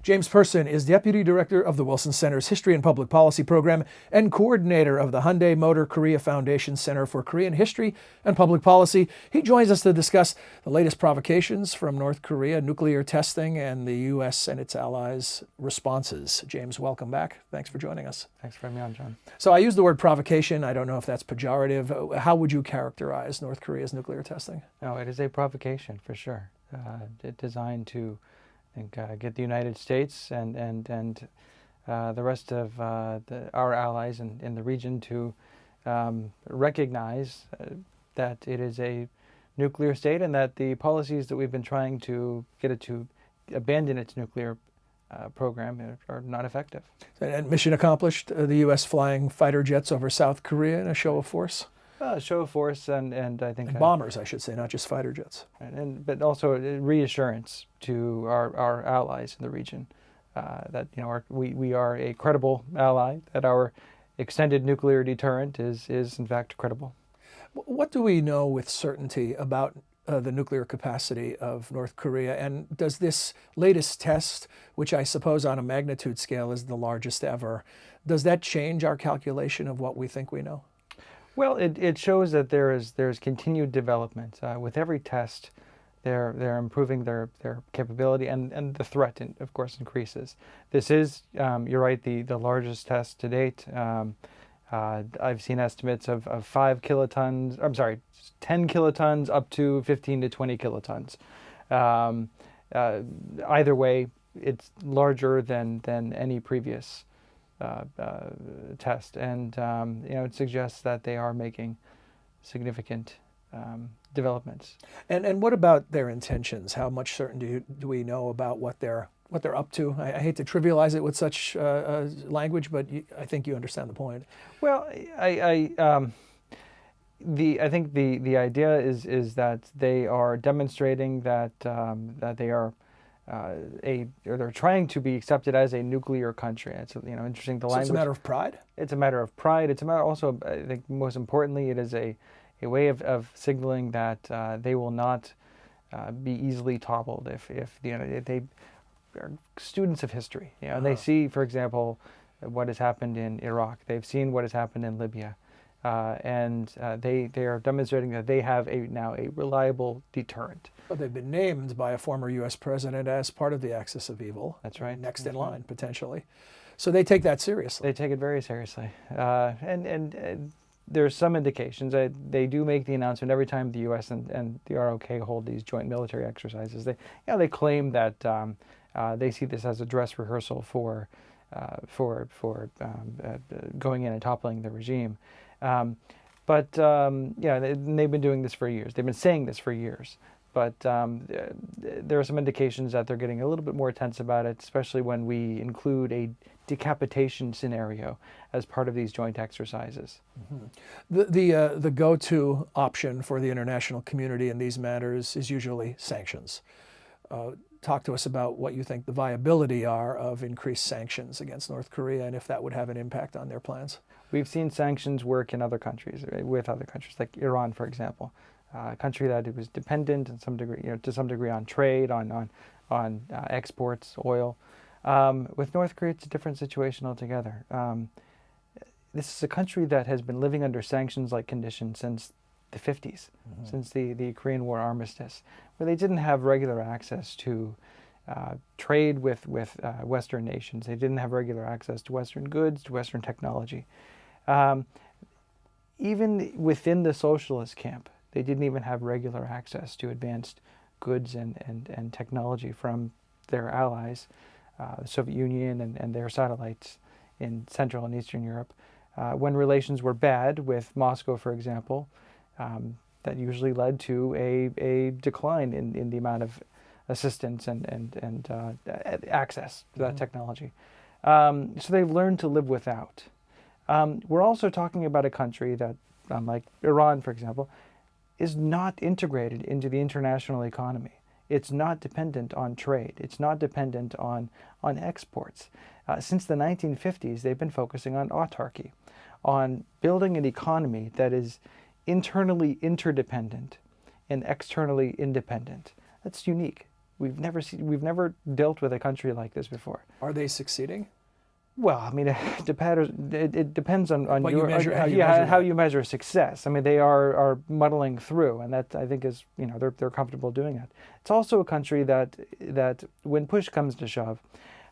James Person is Deputy Director of the Wilson Center's History and Public Policy Program and coordinator of the Hyundai Motor Korea Foundation Center for Korean History and Public Policy. He joins us to discuss the latest provocations from North Korea, nuclear testing, and the U.S. and its allies' responses. James, welcome back. Thanks for joining us. Thanks for having me on, John. So I use the word provocation. I don't know if that's pejorative. How would you characterize North Korea's nuclear testing? No, it is a provocation for sure. Designed to get the United States and the rest of our allies in the region to recognize that it is a nuclear state and that the policies that we've been trying to get it to abandon its nuclear program are not effective. And mission accomplished, the U.S. flying fighter jets over South Korea in a show of force? Show of force and I think... And bombers, I should say, not just fighter jets. But also reassurance to our allies in the region that we are a credible ally, that our extended nuclear deterrent is in fact credible. What do we know with certainty about the nuclear capacity of North Korea? And does this latest test, which I suppose on a magnitude scale is the largest ever, does that change our calculation of what we think we know? Well, it shows that there's continued development. With every test, they're improving their capability, and the threat, of course, increases. This is, you're right, the largest test to date. I've seen estimates of 5 kilotons, I'm sorry, 10 kilotons up to 15 to 20 kilotons. Either way, it's larger than any previous test, and it suggests that they are making significant developments. And what about their intentions? How much certainty do we know about what they're up to? I hate to trivialize it with such language, but I think you understand the point. Well, I think the idea is that they are demonstrating that they are they're trying to be accepted as a nuclear country. It's interesting, the language. It's a matter of pride? It's a matter of pride. It's a matter also, I think most importantly, it is a way of signaling that they will not be easily toppled if they are students of history. They see, for example, what has happened in Iraq. They've seen what has happened in Libya. And they are demonstrating that they have now a reliable deterrent. Well, they've been named by a former U.S. president as part of the axis of evil. That's right. Next in line, potentially. So they take that seriously. They take it very seriously. And there's some indications. They do make the announcement every time the U.S. and the ROK hold these joint military exercises. They claim that they see this as a dress rehearsal for going in and toppling the regime. But they've been doing this for years. They've been saying this for years. But there are some indications that they're getting a little bit more tense about it, especially when we include a decapitation scenario as part of these joint exercises. Mm-hmm. The go-to option for the international community in these matters is usually sanctions. Talk to us about what you think the viability are of increased sanctions against North Korea and if that would have an impact on their plans. We've seen sanctions work in other countries, with other countries, like Iran, for example, a country that was dependent in some degree, to some degree, on trade, on exports, oil. With North Korea, it's a different situation altogether. This is a country that has been living under sanctions-like conditions since the 50s, mm-hmm. since the Korean War armistice, where they didn't have regular access to trade with Western nations. They didn't have regular access to Western goods, to Western technology. Even within the socialist camp, they didn't even have regular access to advanced goods and technology from their allies, the Soviet Union and their satellites in Central and Eastern Europe. When relations were bad with Moscow, for example, that usually led to a decline in the amount of assistance and access to that mm-hmm. technology. So they've learned to live without. We're also talking about a country that, unlike Iran, for example, is not integrated into the international economy. It's not dependent on trade. It's not dependent on exports. Since the 1950s, they've been focusing on autarky, on building an economy that is internally interdependent and externally independent. That's unique. We've never dealt with a country like this before. Are they succeeding? Well, I mean, it depends on What your you measure, how you yeah, measure how that. you measure success. I mean, they are muddling through, and that, I think, is, they're comfortable doing it. It's also a country that when push comes to shove,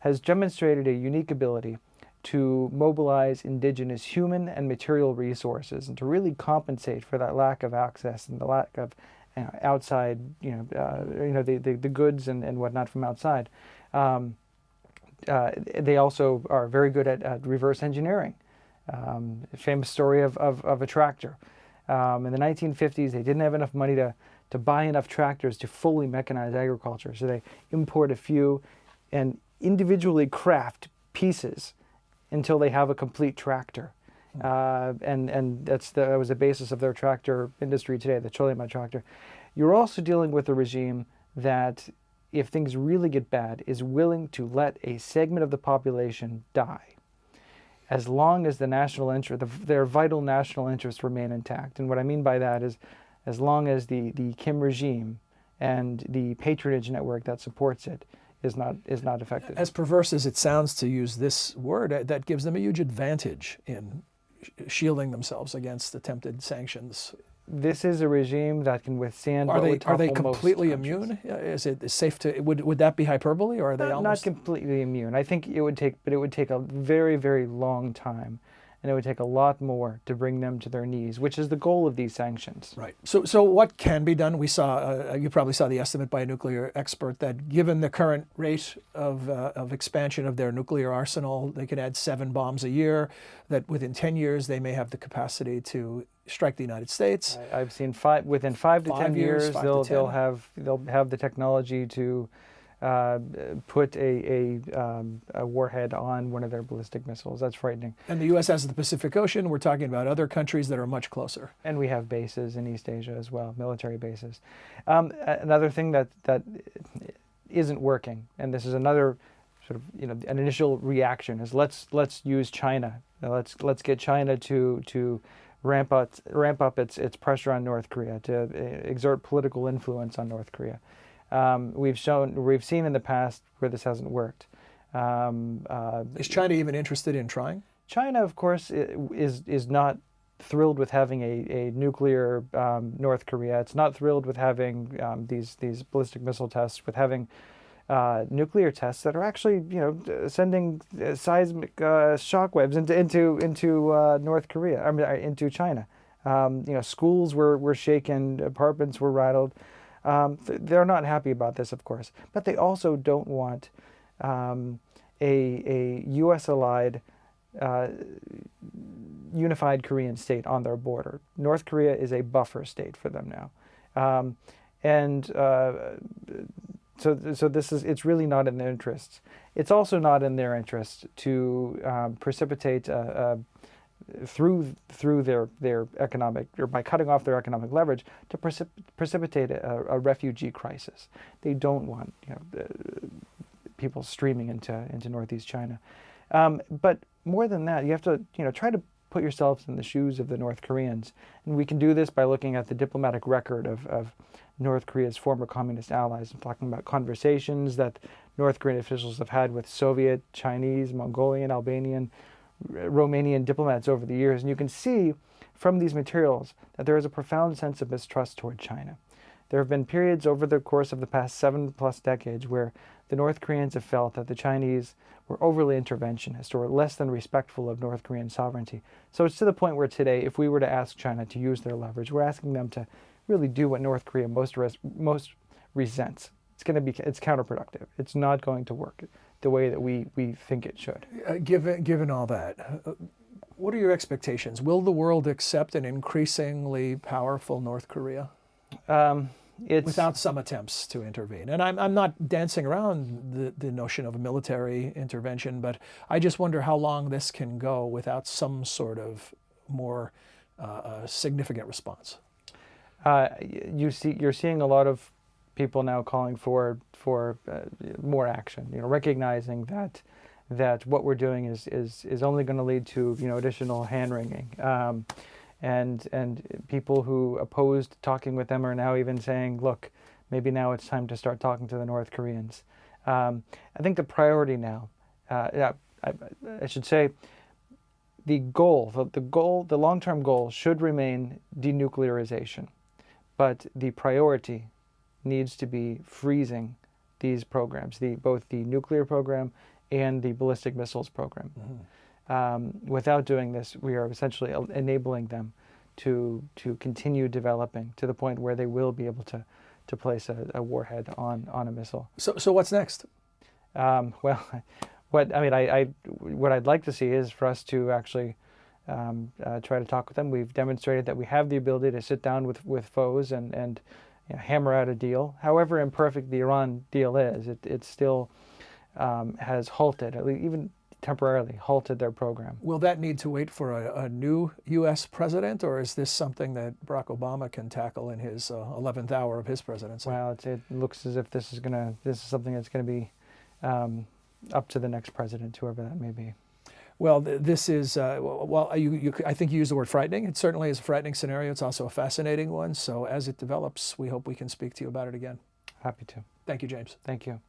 has demonstrated a unique ability to mobilize indigenous human and material resources, and to really compensate for that lack of access and the lack of outside, the goods and whatnot from outside. They also are very good at reverse engineering. A famous story of a tractor. In the 1950s, they didn't have enough money to buy enough tractors to fully mechanize agriculture, so they import a few and individually craft pieces until they have a complete tractor. And that was the basis of their tractor industry today, the Cholima tractor. You're also dealing with a regime that, if things really get bad, is willing to let a segment of the population die, as long as the national interest, their vital national interests remain intact. And what I mean by that is, as long as the Kim regime and the patronage network that supports it is not affected. As perverse as it sounds to use this word, that gives them a huge advantage in shielding themselves against attempted sanctions. This is a regime that can withstand. Are they topple completely most countries. immune? Is it safe to? Would that be hyperbole, or are they almost not completely immune? I think it would take a very, very long time, and it would take a lot more to bring them to their knees, which is the goal of these sanctions. right? So what can be done? We saw you probably saw the estimate by a nuclear expert that, given the current rate of expansion of their nuclear arsenal, they could add 7 bombs a year. That within 10 years they may have the capacity to strike the United States. I've seen within 5 to 10 years, 5 to 10. they'll have the technology to put a warhead on one of their ballistic missiles. That's frightening. And the U.S. has the Pacific Ocean. We're talking about other countries that are much closer. And we have bases in East Asia as well, military bases. Another thing that isn't working, and this is another sort of an initial reaction, is let's use China. Let's get China to ramp up its pressure on North Korea, to exert political influence on North Korea. We've seen in the past where this hasn't worked. Is China even interested in trying? China, of course, is not thrilled with having a nuclear North Korea. It's not thrilled with having these ballistic missile tests, with having nuclear tests that are actually sending seismic shockwaves into North Korea. I mean, into China. Schools were shaken, apartments were rattled. They're not happy about this, of course, but they also don't want a U.S. allied unified Korean state on their border. North Korea is a buffer state for them now, so it's really not in their interests. It's also not in their interest to precipitate through their economic, or by cutting off their economic leverage, to precipitate a refugee crisis. They don't want people streaming into Northeast China. But more than that, you have to try to put yourselves in the shoes of the North Koreans, and we can do this by looking at the diplomatic record of North Korea's former communist allies. I'm talking about conversations that North Korean officials have had with Soviet, Chinese, Mongolian, Albanian, Romanian diplomats over the years, and you can see from these materials that there is a profound sense of mistrust toward China. There have been periods over the course of the past 7+ decades where the North Koreans have felt that the Chinese were overly interventionist or less than respectful of North Korean sovereignty. So it's to the point where today, if we were to ask China to use their leverage, we're asking them to really do what North Korea most resents. It's counterproductive. It's not going to work the way that we think it should. Given all that, what are your expectations? Will the world accept an increasingly powerful North Korea? Without some attempts to intervene. And I'm not dancing around the notion of a military intervention, but I just wonder how long this can go without some sort of more significant response. You're seeing a lot of people now calling for more action. Recognizing that what we're doing is only going to lead to additional hand wringing. And people who opposed talking with them are now even saying, look, maybe now it's time to start talking to the North Koreans. I think the priority now, I should say, the long-term goal should remain denuclearization, but the priority needs to be freezing these programs, both the nuclear program and the ballistic missiles program. Without doing this, we are essentially enabling them to continue developing to the point where they will be able to place a warhead on a missile. So what's next? Well, what I'd like to see is for us to actually try to talk with them. We've demonstrated that we have the ability to sit down with foes and hammer out a deal. However imperfect the Iran deal is, it still has halted, at least even temporarily halted their program. Will that need to wait for a new U.S. president, or is this something that Barack Obama can tackle in his 11th hour of his presidency? Well, it looks as if this is something that's going to be up to the next president, whoever that may be. Well, this is, I think you used the word frightening. It certainly is a frightening scenario. It's also a fascinating one. So as it develops, we hope we can speak to you about it again. Happy to. Thank you, James. Thank you.